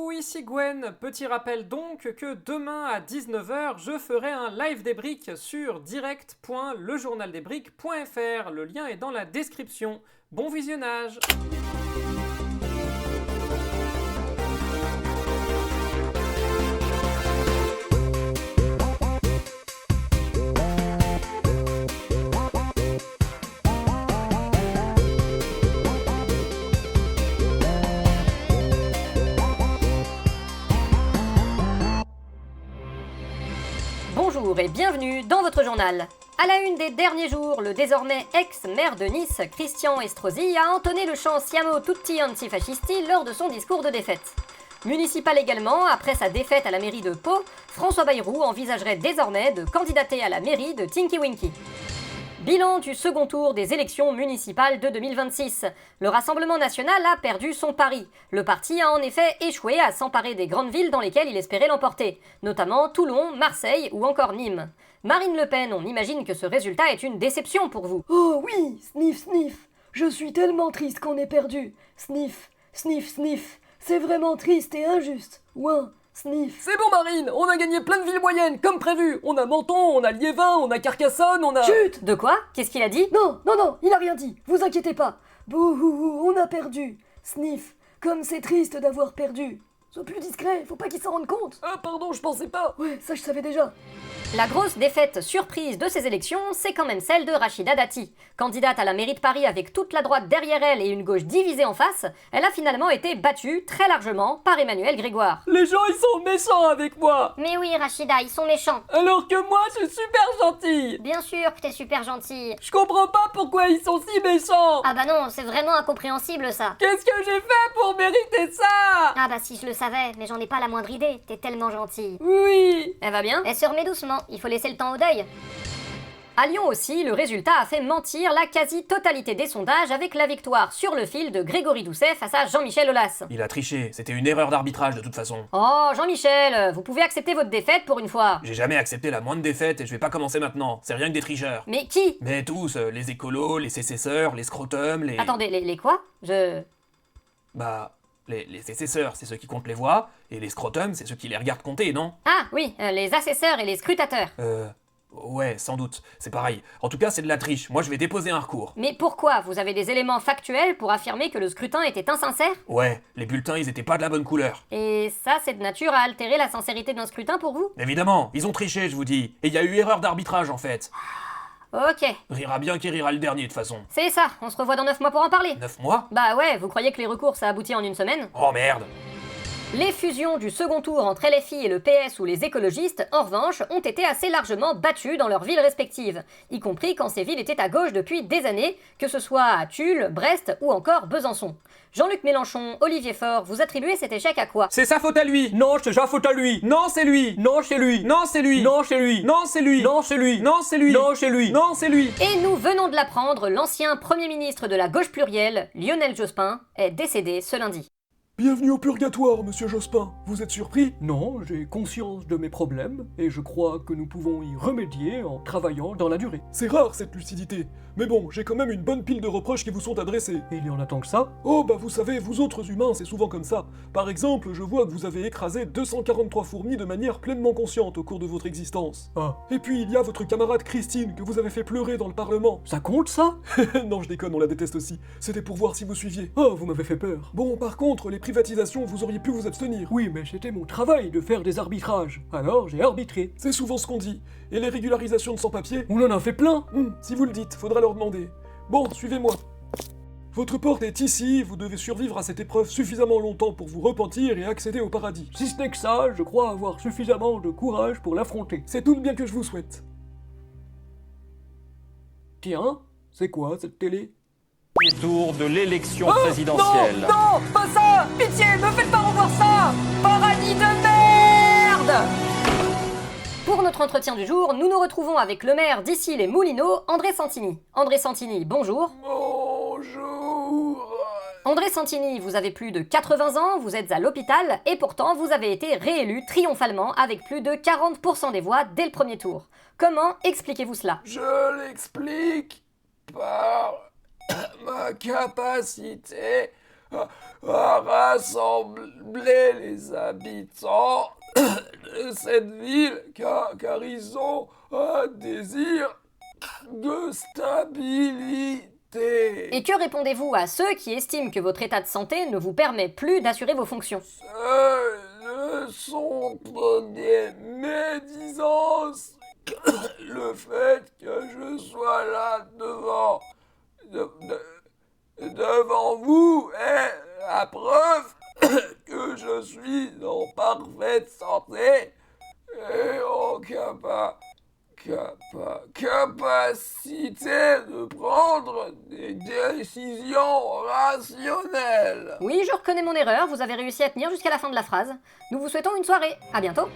Coucou, ici Gwen. Petit rappel donc que demain à 19h, je ferai un live des briques sur direct.lejournaldesbriques.fr. Le lien est dans la description. Bon visionnage. Bonjour et bienvenue dans votre journal. À la une des derniers jours, le désormais ex-maire de Nice, Christian Estrosi, a entonné le chant Siamo tutti antifascisti lors de son discours de défaite. Municipal également, après sa défaite à la mairie de Pau, François Bayrou envisagerait désormais de candidater à la mairie de Tinky Winky. Bilan du second tour des élections municipales de 2026. Le Rassemblement national a perdu son pari. Le parti a en effet échoué à s'emparer des grandes villes dans lesquelles il espérait l'emporter, notamment Toulon, Marseille ou encore Nîmes. Marine Le Pen, on imagine que ce résultat est une déception pour vous. Oh oui, sniff, sniff. Je suis tellement triste qu'on ait perdu. Sniff, sniff, sniff. C'est vraiment triste et injuste. Ouin, sniff. C'est bon Marine, on a gagné plein de villes moyennes, comme prévu. On a Menton, on a Liévin, on a Carcassonne, on a... Chut! De quoi? Qu'est-ce qu'il a dit? Non, non, non, il a rien dit. Vous inquiétez pas. Bouhouhou, on a perdu. Sniff, comme c'est triste d'avoir perdu. Sois plus discret, faut pas qu'il s'en rende compte. Ah pardon, je pensais pas. Ouais, ça je savais déjà. La grosse défaite surprise de ces élections, c'est quand même celle de Rachida Dati. Candidate à la mairie de Paris avec toute la droite derrière elle et une gauche divisée en face, elle a finalement été battue très largement par Emmanuel Grégoire. Les gens ils sont méchants avec moi. Mais oui, Rachida, ils sont méchants. Alors que moi je suis super gentille. Bien sûr que t'es super gentille. Je comprends pas pourquoi ils sont si méchants. Ah bah non, c'est vraiment incompréhensible ça. Qu'est-ce que j'ai fait pour mériter ça? Ah bah si je le savais, mais j'en ai pas la moindre idée. T'es tellement gentille. Oui. Elle va bien? Elle se remet doucement, il faut laisser le temps au deuil. À Lyon aussi, le résultat a fait mentir la quasi-totalité des sondages avec la victoire sur le fil de Grégory Doucet face à Jean-Michel Aulas. Il a triché, c'était une erreur d'arbitrage de toute façon. Oh, Jean-Michel, vous pouvez accepter votre défaite pour une fois. J'ai jamais accepté la moindre défaite et je vais pas commencer maintenant, c'est rien que des tricheurs. Mais qui? Mais tous, les écolos, les sécesseurs, les scrotums, les... Attendez, les quoi? Bah, les sécesseurs, c'est ceux qui comptent les voix, et les scrotums, c'est ceux qui les regardent compter, non? Ah oui, les assesseurs et les scrutateurs. Ouais, sans doute, c'est pareil. En tout cas, c'est de la triche, moi je vais déposer un recours. Mais pourquoi? Vous avez des éléments factuels pour affirmer que le scrutin était insincère? Ouais, les bulletins, ils étaient pas de la bonne couleur. Et ça, c'est de nature à altérer la sincérité d'un scrutin pour vous? Évidemment, ils ont triché, je vous dis. Et il y a eu erreur d'arbitrage, en fait. Ok, Rira bien qui rira le dernier, de toute façon. c'est ça, on se revoit dans 9 mois pour en parler. 9 mois? Bah ouais, vous croyez que les recours ça aboutit en une semaine? Oh merde. Les fusions du second tour entre LFI et le PS ou les écologistes, en revanche, ont été assez largement battues dans leurs villes respectives, y compris quand ces villes étaient à gauche depuis des années, que ce soit à Tulle, Brest ou encore Besançon. Jean-Luc Mélenchon, Olivier Faure, vous attribuez cet échec à quoi? C'est sa faute à lui. Non, c'est sa faute à lui. Non, c'est lui. Non, c'est lui. Non, c'est lui. Non, c'est lui. Non, c'est lui. Non, c'est lui. Non, c'est lui. Non, c'est lui. Non, c'est lui. Et nous venons de l'apprendre, l'ancien Premier ministre de la gauche plurielle, Lionel Jospin, est décédé ce lundi. Bienvenue au purgatoire, monsieur Jospin. Vous êtes surpris? Non, j'ai conscience de mes problèmes et je crois que nous pouvons y remédier en travaillant dans la durée. C'est rare cette lucidité. Mais bon, j'ai quand même une bonne pile de reproches qui vous sont adressés. Et il y en a tant que ça? Oh bah vous savez, vous autres humains, c'est souvent comme ça. Par exemple, je vois que vous avez écrasé 243 fourmis de manière pleinement consciente au cours de votre existence. Ah, Et puis il y a votre camarade Christine que vous avez fait pleurer dans le Parlement. ça compte ça? Non, je déconne, on la déteste aussi. C'était pour voir si vous suiviez. Oh, vous m'avez fait peur. Bon, par contre, les privatisations, vous auriez pu vous abstenir. Oui, mais c'était mon travail de faire des arbitrages. Alors j'ai arbitré. C'est souvent ce qu'on dit. Et les régularisations de sans-papiers? On en a fait plein. Si vous le dites, faudra leur demander. Bon, suivez-moi. Votre porte est ici, vous devez survivre à cette épreuve suffisamment longtemps pour vous repentir et accéder au paradis. Si ce n'est que ça, je crois avoir suffisamment de courage pour l'affronter. C'est tout le bien que je vous souhaite. Tiens, c'est quoi cette télé? Tour de l'élection présidentielle. Non, pas ça. Pitié, me faites pas revoir ça. Paradis de merde. Pour notre entretien du jour, nous nous retrouvons avec le maire d'ici les Moulineaux, André Santini. André Santini, bonjour. Bonjour. André Santini, vous avez plus de 80 ans, vous êtes à l'hôpital et pourtant vous avez été réélu triomphalement avec plus de 40% des voix dès le premier tour. Comment expliquez-vous cela? Je l'explique par ma capacité à rassembler les habitants de cette ville car ils ont un désir de stabilité. Et que répondez-vous à ceux qui estiment que votre état de santé ne vous permet plus d'assurer vos fonctions? Ce ne sont pas des médisances. Le fait que je sois là devant vous est la preuve que je suis en parfaite santé et en capacité de prendre des décisions rationnelles. Oui, je reconnais mon erreur, vous avez réussi à tenir jusqu'à la fin de la phrase. Nous vous souhaitons une soirée. À bientôt.